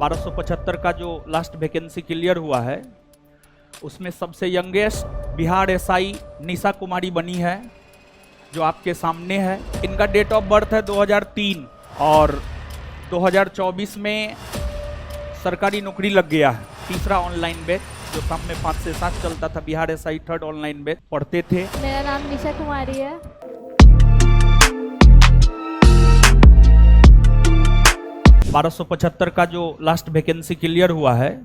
1275 का जो last vacancy clear हुआ है उसमें सबसे यंगेस्ट बिहार एसआई निशा कुमारी बनी है जो आपके सामने है। इनका डेट ऑफ बर्थ है 2003 और 2024 में सरकारी नौकरी लग गया है। तीसरा ऑनलाइन बैच जो शाम में 5 से 7 चलता था, Bihar SI third online batch पढ़ते थे। मेरा नाम निशा कुमारी है। 1275 का जो लास्ट वैकेंसी क्लियर हुआ है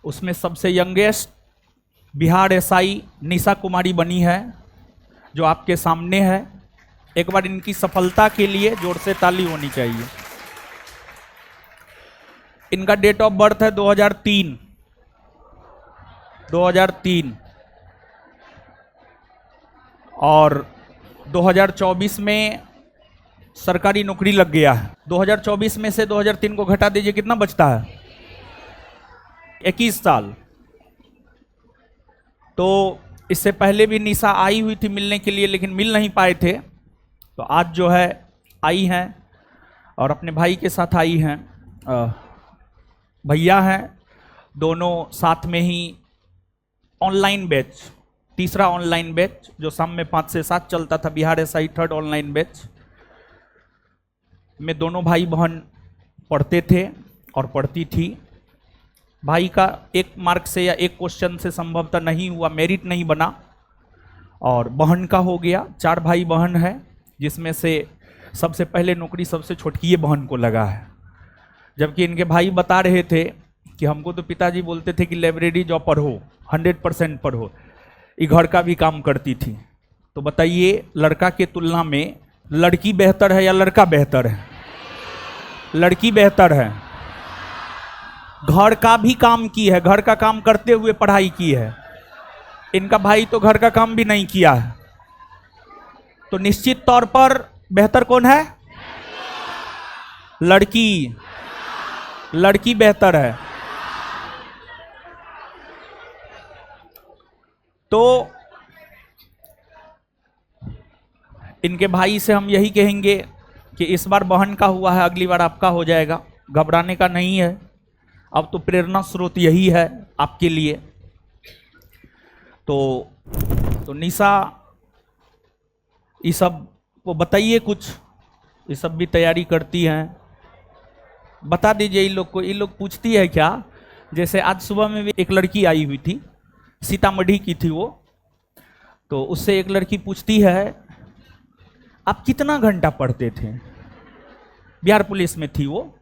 उसमें सबसे यंगेस्ट बिहार एसआई निशा कुमारी बनी है जो आपके सामने है। एक बार इनकी सफलता के लिए जोर से ताली होनी चाहिए। इनका डेट ऑफ बर्थ है 2003 और 2024 में सरकारी नौकरी लग गया है। 2024 में से 2003 को घटा दीजिए, कितना बचता है? 21 साल। तो इससे पहले भी निशा आई हुई थी मिलने के लिए लेकिन मिल नहीं पाए थे, तो आज जो है आई हैं और अपने भाई के साथ आई हैं। भैया हैं दोनों साथ में ही। ऑनलाइन बैच, तीसरा ऑनलाइन बैच जो शाम में 5 से 7 चलता था, Bihar SI third online batch में दोनों भाई बहन पढ़ते थे और पढ़ती थी। भाई का एक मार्क से या एक क्वेश्चन से संभवतः नहीं हुआ, मेरिट नहीं बना, और बहन का हो गया। 4 भाई बहन है जिसमें से सबसे पहले नौकरी सबसे छोटकी बहन को लगा है। जबकि इनके भाई बता रहे थे कि हमको तो पिताजी बोलते थे कि लाइब्रेरी जॉब पढ़ो, 100% पढ़ो, ये घर का भी काम करती थी। तो बताइए लड़का के तुलना में लड़की बेहतर है या लड़का बेहतर है? लड़की बेहतर है। घर का भी काम की है, घर का काम करते हुए पढ़ाई की है। इनका भाई तो घर का काम भी नहीं किया है। तो निश्चित तौर पर बेहतर कौन है? लड़की। लड़की बेहतर है। तो इनके भाई से हम यही कहेंगे कि इस बार बहन का हुआ है, अगली बार आपका हो जाएगा, घबराने का नहीं है। अब तो प्रेरणा स्रोत यही है आपके लिए। तो निशा, ये सब वो बताइए कुछ, ये सब भी तैयारी करती हैं, बता दीजिए इन लोग को। ये लोग पूछती है क्या? जैसे आज सुबह में भी एक लड़की आई हुई थी, सीतामढ़ी की थी वो, तो उससे एक लड़की पूछती है आप कितना घंटा पढ़ते थे? बिहार पुलिस में थी वो।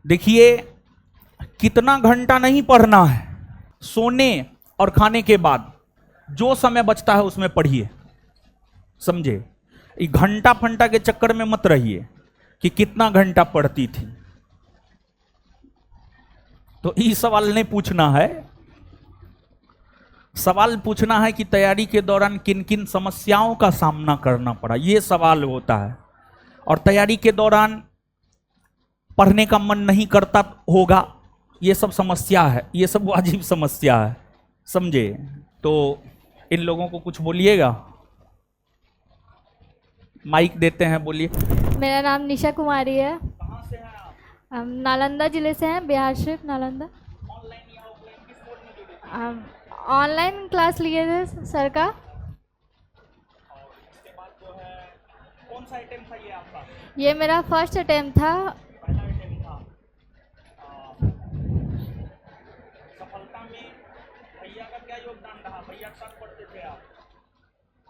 देखिए कितना घंटा नहीं पढ़ना है, सोने और खाने के बाद जो समय बचता है उसमें पढ़िए, समझे? ये घंटा फंटा के चक्कर में मत रहिए कि कितना घंटा पढ़ती थी। तो ये सवाल नहीं पूछना है। सवाल पूछना है कि तैयारी के दौरान किन किन समस्याओं का सामना करना पड़ा, ये सवाल होता है। और तैयारी के दौरान पढ़ने का मन नहीं करता होगा, ये सब समस्या है, ये सब वाजिब समस्या है, समझे? तो इन लोगों को कुछ बोलिएगा, माइक देते हैं, बोलिए। मेरा नाम निशा कुमारी है। कहाँ से हैं आप? हम नालंदा जिले से हैं, बिहार शरीफ नालंदा। ऑनलाइन या ऑफलाइन किस बोर्ड में जुड़े थे? ऑनलाइन क्लास लिए थे सर का। और इसके बाद जो है कौन सा अटेम्प्ट था ये आपका? ये मेरा फर्स्ट अटेम्प्ट था। पहला अटेम्प्ट था। सफलता में भैया का क्या योगदान रहा? भैया के साथ पढ़ते थे आप?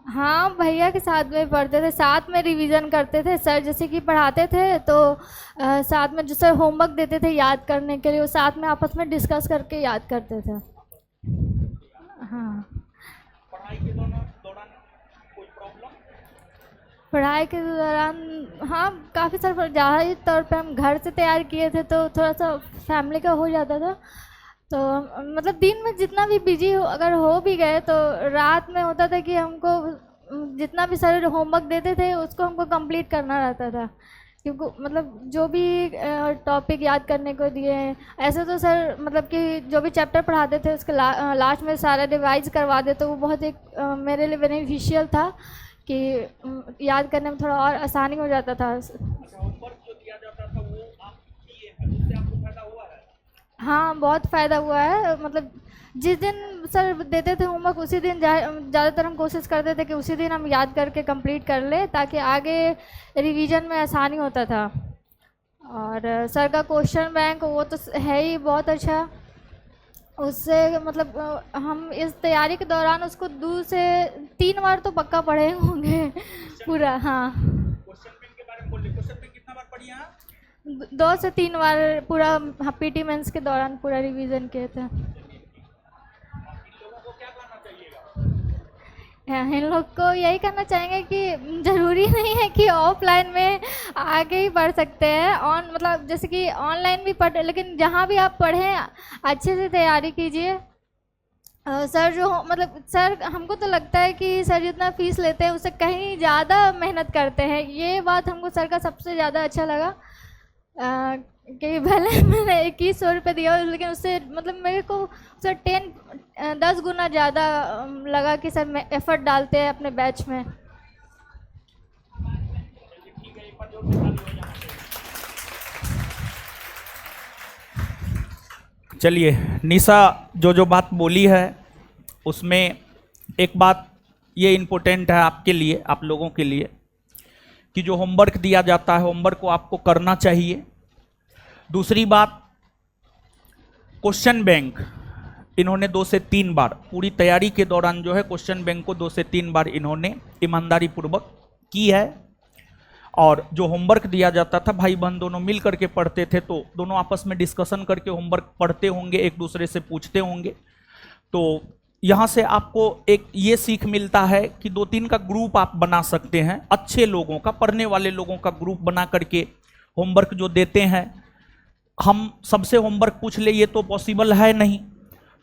हाँ, भैया के साथ में पढ़ते थे, साथ में रिवीजन करते थे। सर जैसे कि पढ़ाते थे तो साथ में जो सर होमवर्क देते थे याद करने के लिए, वो साथ में आपस में डिस्कस करके याद करते थे। हाँ। पढ़ाई के दौरान कोई प्रॉब्लम? पढ़ाई के दौरान हाँ काफ़ी सारे, ज़्यादा तौर पे हम घर से तैयार किए थे तो थोड़ा सा फैमिली का हो जाता था। तो मतलब दिन में जितना भी बिजी हो, अगर हो भी गए तो रात में होता था कि हमको जितना भी सर होमवर्क देते थे उसको हमको कंप्लीट करना रहता था। क्योंकि मतलब जो भी टॉपिक याद करने को दिए हैं, ऐसे तो सर मतलब कि जो भी चैप्टर पढ़ाते थे उसके लास्ट में सारा रिवाइज करवा देते, वो बहुत एक मेरे लिए बेनिफिशियल था कि याद करने में थोड़ा और आसानी हो जाता था। होमवर्क जो दिया जाता था वो आप हाँ बहुत फ़ायदा हुआ है। मतलब जिस दिन सर देते थे होमवर्क उसी दिन ज़्यादातर हम कोशिश करते थे कि उसी दिन हम याद करके कंप्लीट कर ले, ताकि आगे रिवीजन में आसानी होता था। और सर का क्वेश्चन बैंक वो तो है ही बहुत अच्छा। उससे मतलब हम इस तैयारी के दौरान उसको 2 से 3 बार तो पक्का पढ़े होंगे पूरा। हाँ, क्वेश्चन बैंक के बारे में बोलिए, क्वेश्चन बैंक कितना बार पढ़ी हैं आप? 2 से 3 बार पूरा पीटी मेंस के दौरान पूरा रिवीजन किए थे। इन लोग को यही करना चाहेंगे कि ज़रूरी नहीं है कि ऑफलाइन में आगे ही पढ़ सकते हैं, मतलब जैसे कि ऑनलाइन भी पढ़, लेकिन जहाँ भी आप पढ़ें अच्छे से तैयारी कीजिए। सर मतलब सर हमको तो लगता है कि सर जितना फीस लेते हैं उससे कहीं ज़्यादा मेहनत करते हैं। ये बात हमको सर का सबसे ज़्यादा अच्छा लगा कि भले मैंने 2100 रुपये दिया, लेकिन उससे मतलब मेरे को सर 10 गुना ज़्यादा लगा कि सर मैं एफर्ट डालते हैं अपने बैच में। चलिए, निशा जो बात बोली है उसमें एक बात ये इम्पोर्टेंट है आपके लिए, आप लोगों के लिए, कि जो होमवर्क दिया जाता है होमवर्क को आपको करना चाहिए। दूसरी बात, क्वेश्चन बैंक इन्होंने 2 से 3 बार पूरी तैयारी के दौरान जो है क्वेश्चन बैंक को 2 से 3 बार इन्होंने ईमानदारी पूर्वक की है। और जो होमवर्क दिया जाता था भाई बहन दोनों मिल करके पढ़ते थे, तो दोनों आपस में डिस्कशन करके होमवर्क पढ़ते होंगे, एक दूसरे से पूछते होंगे। तो यहाँ से आपको एक ये सीख मिलता है कि 2-3 का ग्रुप आप बना सकते हैं, अच्छे लोगों का, पढ़ने वाले लोगों का ग्रुप बना करके होमवर्क जो देते हैं, हम सबसे होमवर्क पूछ ले ये तो पॉसिबल है नहीं,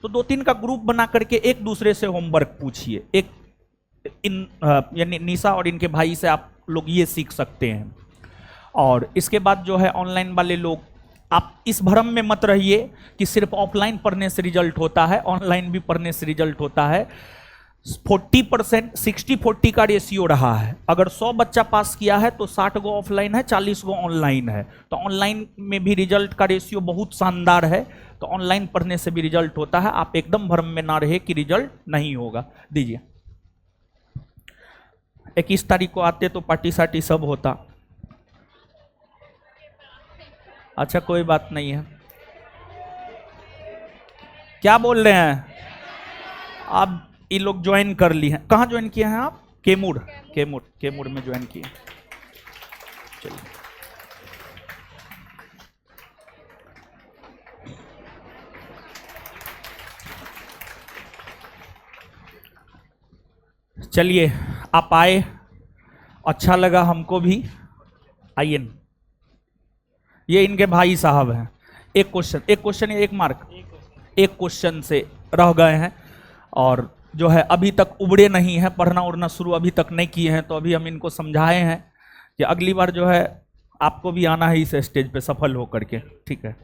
तो 2-3 का ग्रुप बना करके एक दूसरे से होमवर्क पूछिए। एक यानी निशा और इनके भाई से आप लोग ये सीख सकते हैं। और इसके बाद जो है ऑनलाइन वाले लोग, आप इस भ्रम में मत रहिए कि सिर्फ ऑफलाइन पढ़ने से रिजल्ट होता है, ऑनलाइन भी पढ़ने से रिजल्ट होता है। 40% 60-40 का रेशियो रहा है। अगर 100 बच्चा पास किया है तो 60 गो ऑफलाइन है, 40 गो ऑनलाइन है। तो ऑनलाइन में भी रिजल्ट का रेशियो बहुत शानदार है, तो ऑनलाइन पढ़ने से भी रिजल्ट होता है। आप एकदम भ्रम में ना रहे कि रिजल्ट नहीं होगा। दीजिए, 21 तारीख को आते तो पार्टी सार्टी सब होता। अच्छा, कोई बात नहीं है। क्या बोल रहे हैं आप? ये लोग ज्वाइन कर ली हैं। कहाँ ज्वाइन किए हैं आप? केमूर में ज्वाइन किए। चलिए, चलिए आप आए, अच्छा लगा हमको भी। आइए, ये इनके भाई साहब हैं। एक क्वेश्चन या 1 मार्क, एक क्वेश्चन से रह गए हैं और जो है अभी तक उबड़े नहीं है, पढ़ना उड़ना शुरू अभी तक नहीं किए हैं। तो अभी हम इनको समझाए हैं कि अगली बार जो है आपको भी आना है इस स्टेज पे सफल होकर के, ठीक है।